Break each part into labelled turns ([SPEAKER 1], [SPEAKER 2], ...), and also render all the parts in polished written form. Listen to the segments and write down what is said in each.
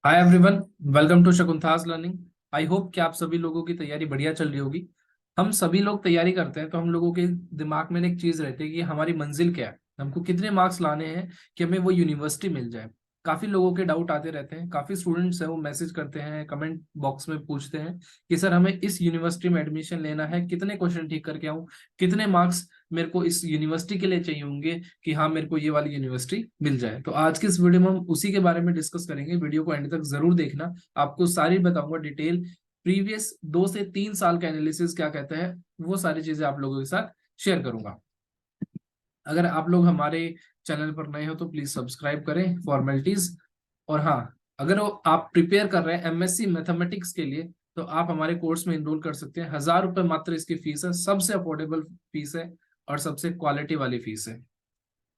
[SPEAKER 1] Hi everyone, welcome to Shakuntala's learning. I hope कि आप सभी लोगों की तैयारी बढ़िया चल रही होगी। हम सभी लोग तैयारी करते हैं तो हम लोगों के दिमाग में एक चीज रहती है कि हमारी मंजिल क्या है, हमको कितने मार्क्स लाने हैं कि हमें वो यूनिवर्सिटी मिल जाए। काफी लोगों के डाउट आते रहते हैं, काफी स्टूडेंट्स हैं वो मैसेज करते हैं, कमेंट बॉक्स में पूछते हैं कि सर हमें इस यूनिवर्सिटी में एडमिशन लेना है, कितने क्वेश्चन ठीक करके आऊं, कितने मार्क्स मेरे को इस यूनिवर्सिटी के लिए चाहिए होंगे कि हाँ मेरे को ये वाली यूनिवर्सिटी मिल जाए। तो आज की इस वीडियो में हम उसी के बारे में डिस्कस करेंगे। वीडियो को एंड तक जरूर देखना, आपको सारी बताऊंगा डिटेल। प्रीवियस 2 से 3 साल का एनालिसिस क्या कहता है वो सारी चीजें आप लोगों के साथ शेयर करूंगा। अगर आप लोग हमारे चैनल पर नए हो तो प्लीज सब्सक्राइब करें, फॉर्मेलिटीज। और हाँ, अगर आप प्रिपेयर कर रहे हैं एमएससी मैथमेटिक्स के लिए तो आप हमारे कोर्स में इनरोल कर सकते हैं। 1000 रुपये मात्र इसकी फीस है, सबसे अफोर्डेबल फीस है और सबसे क्वालिटी वाली फीस है।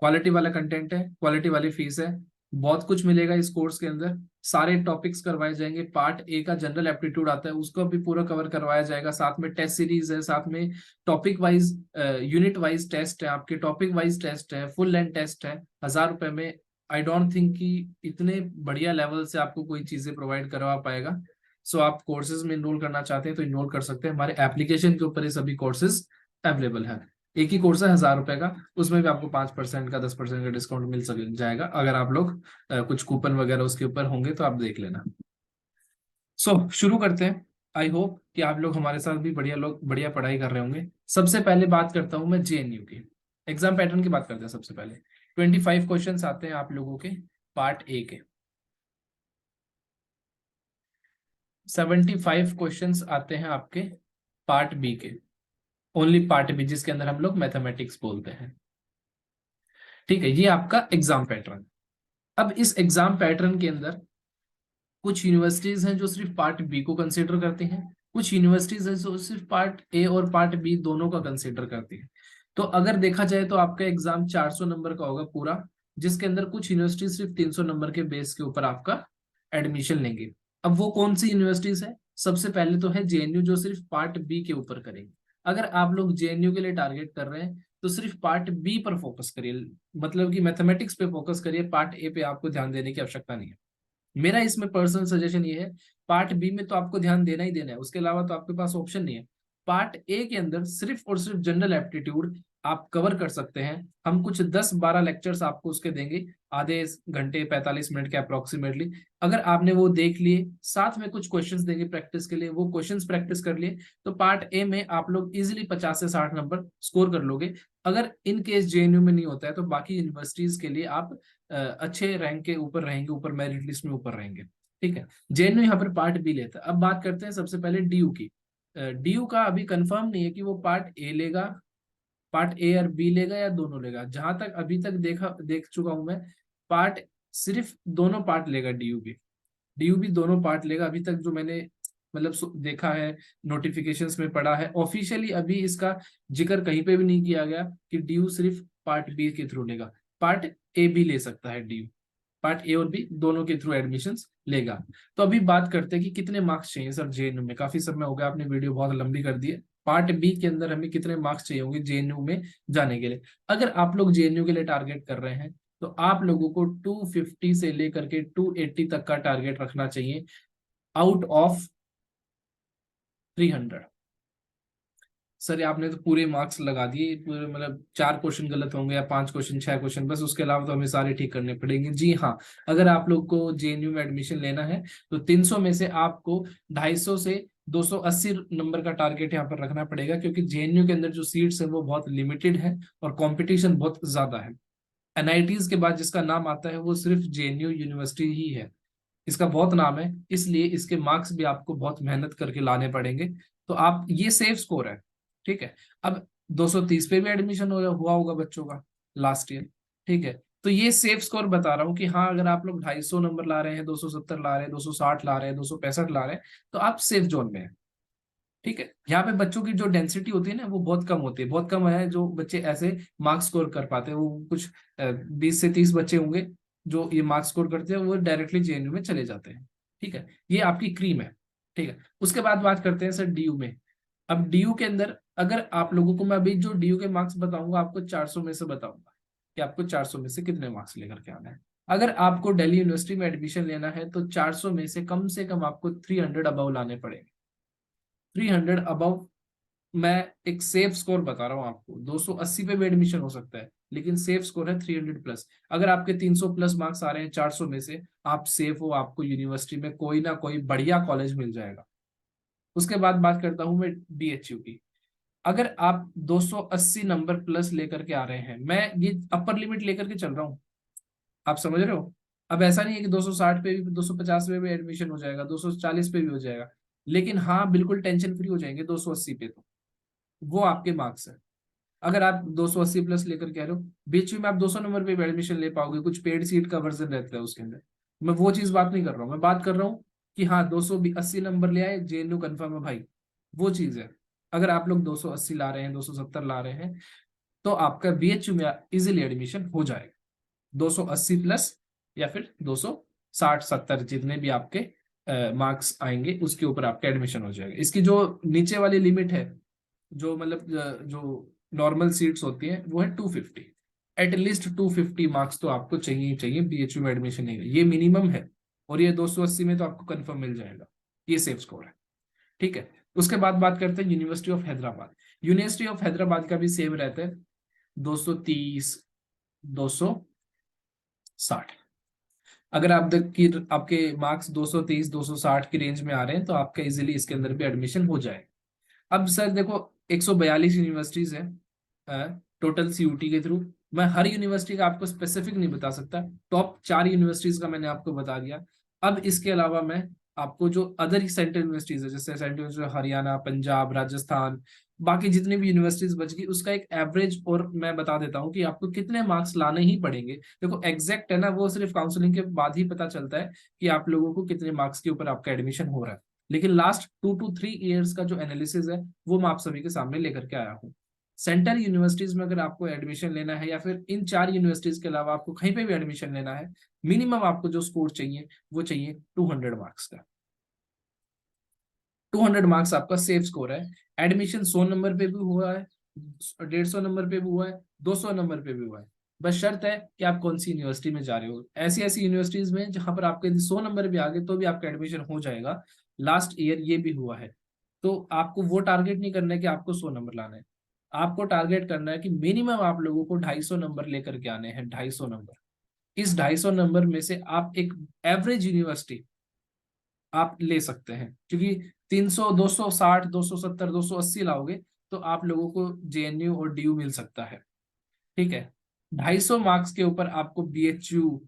[SPEAKER 1] क्वालिटी वाला कंटेंट है, क्वालिटी वाली फीस है। बहुत कुछ मिलेगा इस कोर्स के अंदर। सारे टॉपिक्स करवाए जाएंगे। पार्ट ए का जनरल एप्टीट्यूड आता है, उसको भी पूरा कवर करवाया जाएगा। साथ में टेस्ट सीरीज है, साथ में topic wise unit wise test है, आपके टॉपिक वाइज टेस्ट है, फुल लेंथ टेस्ट है 1000 रुपए में। आई डोंट थिंक कि इतने बढ़िया लेवल से आपको कोई चीजें प्रोवाइड करवा पाएगा। सो आप कोर्सेज में इनरोल करना चाहते हैं तो इनरोल कर सकते हैं। हमारे एप्लीकेशन के ऊपर ये सभी कोर्सेज अवेलेबल है। एक ही कोर्स है 1000 रुपए का, उसमें भी आपको 5% का 10% का डिस्काउंट मिल सक जाएगा। अगर आप लोग कुछ कूपन वगैरह उसके ऊपर होंगे तो आप देख लेना। शुरू करते हैं। आई होप कि आप लोग हमारे साथ भी बढ़िया पढ़ाई कर रहे होंगे। सबसे पहले बात करता हूं मैं जेएनयू की। एग्जाम पैटर्न की बात करते हैं। सबसे पहले 25 क्वेश्चन आते हैं आप लोगों के पार्ट ए के। 75 क्वेश्चन आते हैं आपके पार्ट बी के। ओनली पार्ट बी, जिसके अंदर हम लोग मैथमेटिक्स बोलते हैं। ठीक है, ये आपका एग्जाम पैटर्न। अब इस एग्जाम पैटर्न के अंदर कुछ यूनिवर्सिटीज हैं जो सिर्फ पार्ट बी को कंसिडर करती हैं, कुछ यूनिवर्सिटीज हैं जो सिर्फ पार्ट ए और पार्ट बी दोनों का कंसिडर करती हैं। तो अगर देखा जाए तो आपका एग्जाम 400 नंबर का होगा पूरा, जिसके अंदर कुछ यूनिवर्सिटी सिर्फ 300 नंबर के बेस के ऊपर आपका एडमिशन लेंगे। अब वो कौन सी यूनिवर्सिटीज है? सबसे पहले तो है जेएनयू, जो सिर्फ पार्ट बी के ऊपर करेंगे। अगर आप लोग जेएनयू के लिए टारगेट कर रहे हैं तो सिर्फ पार्ट बी पर फोकस करिए, मतलब कि मैथमेटिक्स पे फोकस करिए। पार्ट ए पे आपको ध्यान देने की आवश्यकता नहीं है। मेरा इसमें पर्सनल सजेशन ये है, पार्ट बी में तो आपको ध्यान देना ही देना है, उसके अलावा तो आपके पास ऑप्शन नहीं है। पार्ट ए के अंदर सिर्फ और सिर्फ जनरल एप्टीट्यूड आप कवर कर सकते हैं। हम कुछ 10-12 लेक्चर्स आपको उसके देंगे, आधे घंटे 45 मिनट के अप्रोक्सीमेटली। अगर आपने वो देख लिए, साथ में कुछ क्वेश्चंस देंगे प्रैक्टिस के लिए, वो क्वेश्चंस प्रैक्टिस कर लिए तो पार्ट ए में आप लोग इजिली 50 से 60 नंबर स्कोर कर लोगे। अगर इन केस जेएनयू में नहीं होता है तो बाकी यूनिवर्सिटीज के लिए आप अच्छे रैंक के ऊपर रहेंगे, ऊपर मेरिट लिस्ट में ऊपर रहेंगे। ठीक है, जेएनयू यहाँ पर पार्ट बी लेता है। अब बात करते हैं सबसे पहले डीयू की। डीयू का अभी कंफर्म नहीं है कि वो पार्ट ए लेगा, पार्ट ए और बी लेगा या दोनों लेगा। जहां तक अभी तक देख चुका हूं मैं, पार्ट सिर्फ दोनों पार्ट लेगा डीयू भी। डीयू भी दोनों पार्ट लेगा अभी तक जो मैंने मतलब देखा है, नोटिफिकेशंस में पढ़ा है। ऑफिशियली अभी इसका जिक्र कहीं पे भी नहीं किया गया कि डीयू सिर्फ पार्ट बी के थ्रू लेगा। पार्ट ए भी ले सकता है डीयू, पार्ट ए और बी दोनों के थ्रू एडमिशंस लेगा। तो अभी बात करते हैं कि कितने मार्क्स चाहिए सर जेएनयू में। काफी समय हो गया, आपने वीडियो बहुत लंबी कर दी है। पार्ट बी के अंदर हमें कितने मार्क्स चाहिए होंगे जेएनयू में जाने के लिए? अगर आप लोग जेएनयू के लिए टारगेट कर रहे हैं तो आप लोगों को 250 से लेकर के 280 तक का टारगेट रखना चाहिए आउट ऑफ 300। सर आपने तो पूरे मार्क्स लगा दिए, पूरे मतलब 4 क्वेश्चन गलत होंगे या 5 क्वेश्चन 6 क्वेश्चन बस, उसके अलावा तो हमें सारे ठीक करने पड़ेंगे। जी हाँ, अगर आप लोग को जेएनयू में एडमिशन लेना है तो 300 में से आपको 250 से 280 नंबर का टारगेट यहाँ पर रखना पड़ेगा, क्योंकि जेएनयू के अंदर जो सीट्स है वो बहुत लिमिटेड है और कॉम्पिटिशन बहुत ज्यादा है। एनआईटीज के बाद जिसका नाम आता है वो सिर्फ जेएनयू यूनिवर्सिटी ही है। इसका बहुत नाम है, इसलिए इसके मार्क्स भी आपको बहुत मेहनत करके लाने पड़ेंगे। तो आप ये सेफ स्कोर है। ठीक है, अब 230 पे भी एडमिशन हुआ होगा बच्चों का लास्ट ईयर। ठीक है, तो ये सेफ स्कोर बता रहा हूँ कि हाँ अगर आप लोग 250 नंबर ला रहे हैं, 270 ला रहे हैं, 260 ला रहे हैं, 265 ला रहे हैं तो आप सेफ जोन में हैं। ठीक है, यहाँ पे बच्चों की जो डेंसिटी होती है ना वो बहुत कम होती है, बहुत कम है जो बच्चे ऐसे मार्क्स स्कोर कर पाते हैं। वो कुछ 20 से 30 बच्चे होंगे जो ये मार्क्स स्कोर करते हैं, वो डायरेक्टली जेएनयू में चले जाते हैं। ठीक है, ये आपकी क्रीम है। ठीक है, उसके बाद बात करते हैं सर डीयू में। अब डीयू के अंदर अगर आप लोगों को मैं अभी जो डीयू के मार्क्स बताऊंगा आपको 400 में से बताऊंगा कि आपको 400 में से कितने मार्क्स लेकर के आना है। अगर आपको दिल्ली यूनिवर्सिटी में एडमिशन लेना है तो 400 में से कम आपको 300 अबव लाने पड़ेंगे। 300 अबव। मैं एक सेफ स्कोर बता रहा हूँ आपको, 280 पे भी एडमिशन हो सकता है, लेकिन सेफ स्कोर है 300 प्लस। अगर आपके 300 प्लस मार्क्स आ रहे हैं 400 में से, आप सेफ हो, आपको यूनिवर्सिटी में कोई ना कोई बढ़िया कॉलेज मिल जाएगा। उसके बाद बात करता हूं मैं बीएचयू की। अगर आप 280 नंबर प्लस लेकर के आ रहे हैं, मैं ये अपर लिमिट लेकर के चल रहा हूँ, आप समझ रहे हो। अब ऐसा नहीं है कि 260 पे भी, 250 पे भी एडमिशन हो जाएगा, 240 पे भी हो जाएगा, लेकिन हाँ बिल्कुल टेंशन फ्री हो जाएंगे 280 पे, तो वो आपके मार्क्स है। अगर आप 280 प्लस लेकर के आ रहे हो, बीच में आप 200 नंबर पे भी एडमिशन ले पाओगे, कुछ पेड सीट का वर्जन रहता है उसके अंदर। मैं वो चीज बात नहीं कर रहा हूँ, मैं बात कर रहा हूँ कि हाँ 280 नंबर ले आए, जेएनयू कंफर्म है भाई, वो चीज है। अगर आप लोग 280 ला रहे हैं, 270 ला रहे हैं, तो आपका बीएचयू में इजिली एडमिशन हो जाएगा। 280 प्लस या फिर 260-70 जितने भी आपके मार्क्स आएंगे उसके ऊपर आपका एडमिशन हो जाएगा। इसकी जो नीचे वाली लिमिट है, जो मतलब जो नॉर्मल सीट्स होती हैं, वो है 250। एटलीस्ट 250 मार्क्स तो आपको चाहिए ही चाहिए बीएचयू में एडमिशन नहीं, ये मिनिमम है। और ये 280 में तो आपको कंफर्म मिल जाएगा, ये सेफ स्कोर है। ठीक है। उसके बाद बात करते हैं university of Hyderabad. University of Hyderabad का भी सेम रहता है, 230, 260। अगर आपके मार्क्स 230 260 की रेंज में आ रहे हैं, तो आपका इजीली इसके अंदर भी एडमिशन हो जाए। अब सर देखो, 142 यूनिवर्सिटीज है टोटल सीयूटी के थ्रू। मैं हर यूनिवर्सिटी का आपको स्पेसिफिक नहीं बता सकता, टॉप 4 यूनिवर्सिटीज का मैंने आपको बता दिया। अब इसके अलावा मैं आपको जो अदर सेंट्रल यूनिवर्सिटीज है, जैसे सेंट्रल यूनिवर्सिटी हरियाणा, पंजाब, राजस्थान, बाकी जितनी भी यूनिवर्सिटीज बच गई, उसका एक एवरेज और मैं बता देता हूँ कि आपको कितने मार्क्स लाने ही पड़ेंगे। देखो एग्जैक्ट है ना, वो सिर्फ काउंसलिंग के बाद ही पता चलता है कि आप लोगों को कितने मार्क्स के ऊपर आपका एडमिशन हो रहा है, लेकिन लास्ट 2 to 3 ईयर्स का जो एनालिसिस है वो मैं आप सभी के सामने लेकर के आया हूँ। सेंट्रल यूनिवर्सिटीज में अगर आपको एडमिशन लेना है, या फिर इन 4 यूनिवर्सिटीज के अलावा आपको कहीं पे भी एडमिशन लेना है, मिनिमम आपको जो स्कोर चाहिए वो चाहिए 200 मार्क्स का। 200 मार्क्स आपका सेफ स्कोर है। एडमिशन 100 नंबर पे भी हुआ है, 150 नंबर पे भी हुआ है, 200 नंबर पे भी हुआ है। बस शर्त है कि आप कौन सी यूनिवर्सिटी में जा रहे हो। ऐसी ऐसी यूनिवर्सिटीज में जहां पर आपके 100 नंबर भी आ गए तो भी आपका एडमिशन हो जाएगा। लास्ट ईयर ये भी हुआ है। तो आपको वो टारगेट नहीं करना है कि आपको 100 नंबर लाना है, आपको टारगेट करना है कि मिनिमम आप लोगों को 250 नंबर लेकर के आने हैं। 250 नंबर, इस 250 नंबर में से आप एक एवरेज यूनिवर्सिटी आप ले सकते हैं, क्योंकि 300, 260, 270, 280 लाओगे तो आप लोगों को जेएनयू और डीयू मिल सकता है। ठीक है। 250 मार्क्स के ऊपर आपको बीएचयू,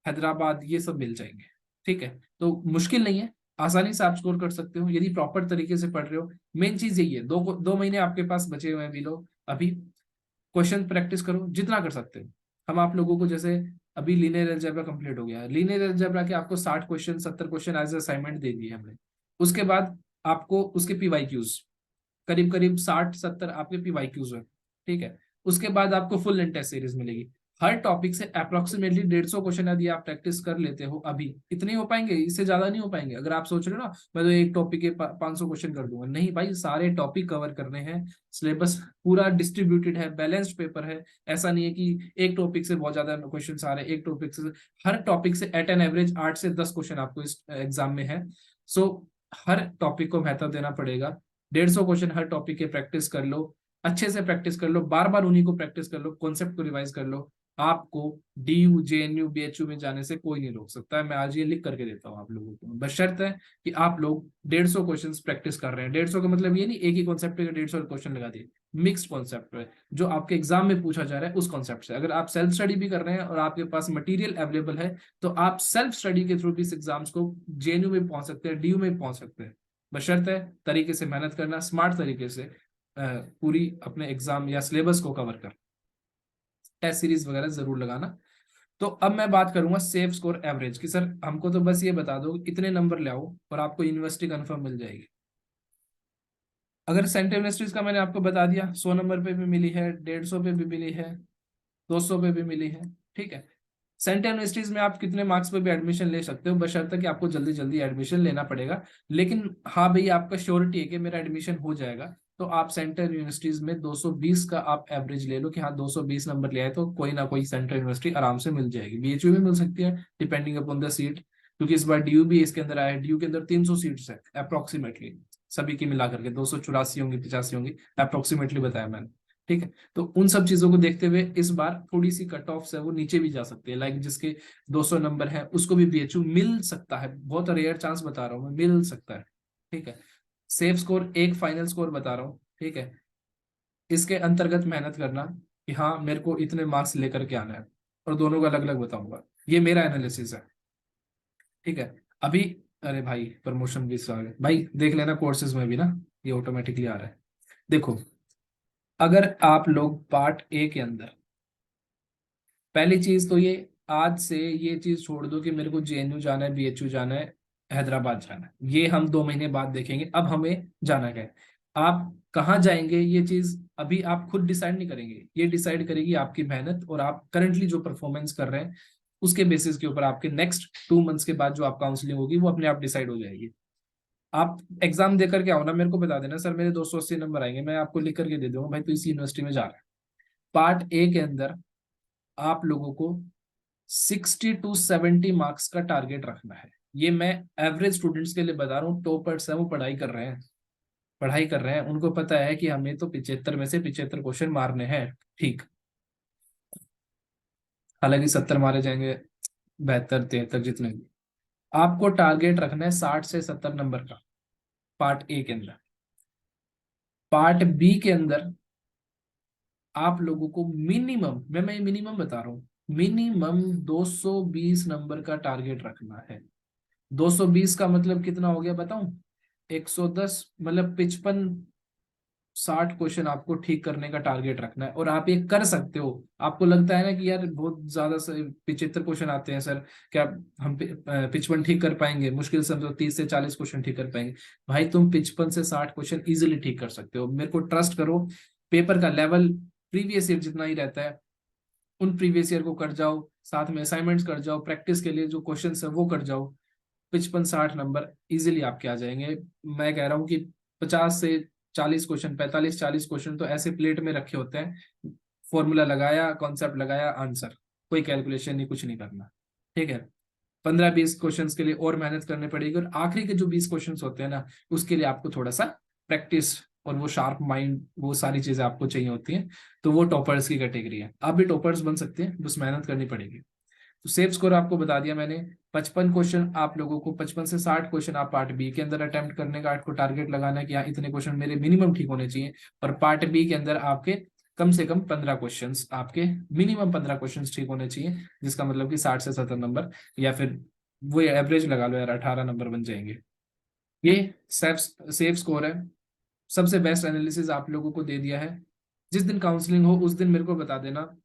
[SPEAKER 1] हैदराबाद, ये सब मिल जाएंगे। ठीक है। तो मुश्किल नहीं है, आसानी से आप स्कोर कर सकते हो यदि प्रॉपर तरीके से पढ़ रहे हो। मेन चीज यही है, 2 महीने आपके पास बचे हुए हैं भी, लो अभी क्वेश्चन प्रैक्टिस करो जितना कर सकते हो। हम आप लोगों को जैसे अभी लीनियर अलजेब्रा कंप्लीट हो गया, लीनियर अलजेब्रा के आपको 60 क्वेश्चन, 70 क्वेश्चन एज असाइनमेंट दे दिए हमने। उसके बाद आपको उसके पीवाईक्यूज करीब करीब 60-70 आपके पीवाईक्यूज हैं। ठीक है। उसके बाद आपको फुल लेंथ टेस्ट सीरीज मिलेगी। हर टॉपिक से अप्रोक्सीमेटली 150 क्वेश्चन यदि आप प्रैक्टिस कर लेते हो, अभी इतने हो पाएंगे, इससे ज्यादा नहीं हो पाएंगे। अगर आप सोच रहे हो ना मैं तो एक टॉपिक के 500 क्वेश्चन कर दूंगा, नहीं भाई, सारे टॉपिक कवर करने हैं। सिलेबस पूरा डिस्ट्रीब्यूटेड है, बैलेंस्ड पेपर है। ऐसा नहीं है कि एक टॉपिक से बहुत ज्यादा क्वेश्चन आ रहे हैं, एक टॉपिक से। हर टॉपिक से एट एन एवरेज 8 से 10 क्वेश्चन आपको इस एग्जाम में है। सो हर टॉपिक को महत्व देना पड़ेगा। 150 क्वेश्चन हर टॉपिक के प्रैक्टिस कर लो, अच्छे से प्रैक्टिस कर लो, बार बार उन्हीं को प्रैक्टिस कर लो, कॉन्सेप्ट को रिवाइज कर लो। आपको डीयू, जेएनयू, बीएचयू में जाने से कोई नहीं रोक सकता है। मैं आज ये लिख करके देता हूँ आप लोगों को, बस शर्त है कि आप लोग 150 क्वेश्चन प्रैक्टिस कर रहे हैं। 150 का मतलब ये नहीं एक ही कॉन्सेप्ट के 150 क्वेश्चन लगा दिए, मिक्स्ड कॉन्सेप्ट है जो आपके एग्जाम में पूछा जा रहा है उस कॉन्सेप्ट से। अगर आप सेल्फ स्टडी भी कर रहे हैं और आपके पास मटेरियल अवेलेबल है, तो आप सेल्फ स्टडी के थ्रू भी इस एग्जाम्स को जेएनयू में पहुंच सकते हैं, डीयू में पहुंच सकते हैं। बशर्ते है तरीके से मेहनत करना, स्मार्ट तरीके से पूरी अपने एग्जाम या सिलेबस को कवर कर, टेस्ट सीरीज वगैरह जरूर लगाना। तो अब मैं बात करूंगा सेफ स्कोर एवरेज की। सर हमको तो बस ये बता दो इतने नंबर ले आओ और आपको यूनिवर्सिटी कंफर्म मिल जाएगी। अगर सेंट्रल यूनिवर्सिटीज का मैंने आपको बता दिया, 100 नंबर पे भी मिली है, 150 पे भी मिली है, 200 पे भी मिली है। ठीक है। सेंट्रल यूनिवर्सिटीज में आप कितने मार्क्स पे भी एडमिशन ले सकते हो, बशर्ते कि आपको जल्दी जल्दी एडमिशन लेना पड़ेगा। लेकिन हाँ भाई, आपका श्योरिटी है कि मेरा एडमिशन हो जाएगा, तो आप सेंट्रल यूनिवर्सिटीज में 220 का आप एवरेज ले लो कि हाँ 220 नंबर ले आए तो कोई ना कोई सेंट्रल यूनिवर्सिटी आराम से मिल जाएगी। बीएचयू भी मिल सकती है डिपेंडिंग अपॉन द सीट, क्योंकि इस बार डीयू भी इसके अंदर आया है। डीयू के अंदर 300 सीट्स है अप्रोक्सीमेटली, सभी की मिला करके 284 होंगी 85 होंगी अप्रोक्सीमेटली बताया मैंने। ठीक है, तो उन सब चीजों को देखते हुए इस बार थोड़ी सी कट ऑफ है वो नीचे भी जा सकती है। लाइक जिसके 200 नंबर है उसको भी बीएचयू मिल सकता है, बहुत रेयर चांस बता रहा हूँ मैं, मिल सकता है। ठीक है, सेफ स्कोर एक फाइनल स्कोर बता रहा हूँ। ठीक है, इसके अंतर्गत मेहनत करना कि हाँ मेरे को इतने मार्क्स लेकर के आना है, और दोनों को अलग अलग बताऊंगा। ये मेरा एनालिसिस है। ठीक है, अभी अरे भाई प्रमोशन भी आ गए भाई, देख लेना कोर्सेज में भी ना, ये ऑटोमेटिकली आ रहा है। देखो, अगर आप लोग पार्ट ए के अंदर, पहली चीज तो ये, आज से ये चीज छोड़ दो कि मेरे को जेएनयू जाना है, बीएचयू जाना है, हैदराबाद जाना है, ये हम 2 महीने बाद देखेंगे। अब हमें जाना क्या है, आप कहाँ जाएंगे, ये चीज अभी आप खुद डिसाइड नहीं करेंगे, ये डिसाइड करेगी आपकी मेहनत और आप करंटली जो परफॉर्मेंस कर रहे हैं उसके बेसिस के ऊपर आपके नेक्स्ट 2 मंथ्स के बाद जो आप काउंसलिंग होगी वो अपने आप डिसाइड हो जाएगी। आप एग्जाम देकर के आओ ना, मेरे को बता देना सर मेरे 280 नंबर आएंगे, मैं आपको लिख करके दे दूंगा भाई तो इसी यूनिवर्सिटी में जा रहा है। पार्ट ए के अंदर आप लोगों को 60 to 70 मार्क्स का टारगेट रखना है। ये मैं एवरेज स्टूडेंट्स के लिए बता रहा हूँ, टॉपर्स है वो पढ़ाई कर रहे हैं, पढ़ाई कर रहे हैं, उनको पता है कि हमें तो 75 में से 75 क्वेश्चन मारने हैं। ठीक, हालांकि 70 मारे जाएंगे, 72 73 जितने भी, आपको टारगेट रखना है 60 से 70 नंबर का पार्ट ए के अंदर। पार्ट बी के अंदर आप लोगों को मिनिमम, मैं मिनिमम बता रहा हूँ, मिनिमम 220 नंबर का टारगेट रखना है। 220 का मतलब कितना हो गया बताऊं, 110 मतलब 55 60 क्वेश्चन आपको ठीक करने का टारगेट रखना है, और आप ये कर सकते हो। आपको लगता है ना कि यार बहुत ज्यादा से 75 क्वेश्चन आते हैं सर, क्या हम 55 ठीक कर पाएंगे, मुश्किल से हम तो 30 से 40 क्वेश्चन ठीक कर पाएंगे। भाई तुम 55 से 60 क्वेश्चन इजिली ठीक कर सकते हो, मेरे को ट्रस्ट करो। पेपर का लेवल प्रीवियस ईयर जितना ही रहता है, उन प्रीवियस ईयर को कर जाओ, साथ में असाइनमेंट्स कर जाओ, प्रैक्टिस के लिए जो क्वेश्चन है वो कर जाओ, 55 60 नंबर इजिली आपके आ जाएंगे। मैं कह रहा हूँ कि 50 से 40 क्वेश्चन, 45 40 क्वेश्चन तो ऐसे प्लेट में रखे होते हैं, फॉर्मूला लगाया, कॉन्सेप्ट लगाया, आंसर, कोई कैलकुलेशन नहीं, कुछ नहीं करना। ठीक है, 15 20 क्वेश्चन के लिए और मेहनत करनी पड़ेगी, और आखिरी के जो 20 क्वेश्चन होते हैं ना उसके लिए आपको थोड़ा सा प्रैक्टिस और वो शार्प माइंड, वो सारी चीजें आपको चाहिए होती हैं। तो वो टॉपर्स की कैटेगरी है, आप भी टॉपर्स बन सकते हैं, बस मेहनत करनी पड़ेगी। तो सेफ स्कोर आपको बता दिया मैंने, 55 क्वेश्चन आप लोगों को, 55 से 60 क्वेश्चन आप पार्ट बी के अंदर अटेम्प्ट करने का आपको टारगेट लगाना है कि हाँ इतने क्वेश्चन मेरे मिनिमम ठीक होने चाहिए। और पार्ट बी के अंदर आपके कम से कम 15 क्वेश्चन, आपके मिनिमम 15 क्वेश्चन ठीक होने चाहिए, जिसका मतलब कि 60 से 70 नंबर, या फिर वो एवरेज लगा लो यार, 18 नंबर बन जाएंगे। ये सेफ सेफ स्कोर है। सबसे बेस्ट एनालिसिस आप लोगों को दे दिया है। जिस दिन काउंसलिंग हो उस दिन मेरे को बता देना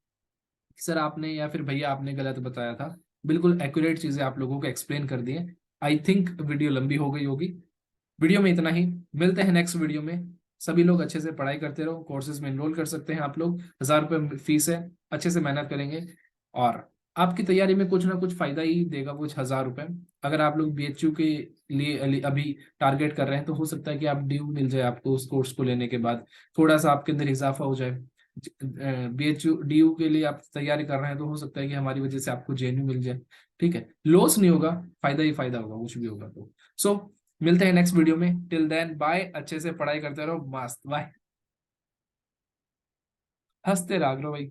[SPEAKER 1] सर आपने या फिर भैया आपने गलत बताया था, बिल्कुल एक्यूरेट चीजें आप लोगों को एक्सप्लेन कर दिए। आई थिंक वीडियो लंबी हो गई होगी, वीडियो में इतना ही, मिलते हैं नेक्स्ट वीडियो में। सभी लोग अच्छे से पढ़ाई करते रहो, कोर्सेज में एनरोल कर सकते हैं आप लोग, 1000 रुपये फीस है, अच्छे से मेहनत करेंगे और आपकी तैयारी में कुछ ना कुछ फायदा ही देगा वो 1000 रुपये। अगर आप लोग बीएचयू के लिए अभी टारगेट कर रहे हैं तो हो सकता है कि आप ड्यू मिल जाए आपको, उस कोर्स को लेने के बाद थोड़ा सा आपके अंदर इजाफा हो जाए। बीएचयू डीयू के लिए आप तैयारी कर रहे हैं तो हो सकता है कि हमारी वजह से आपको जेएनयू मिल जाए। ठीक है, लॉस नहीं होगा, फायदा ही फायदा होगा, कुछ भी होगा तो। सो मिलते हैं नेक्स्ट वीडियो में, टिल देन बाय, अच्छे से पढ़ाई करते रहो, मस्त बाय, हंसते रहो भाई।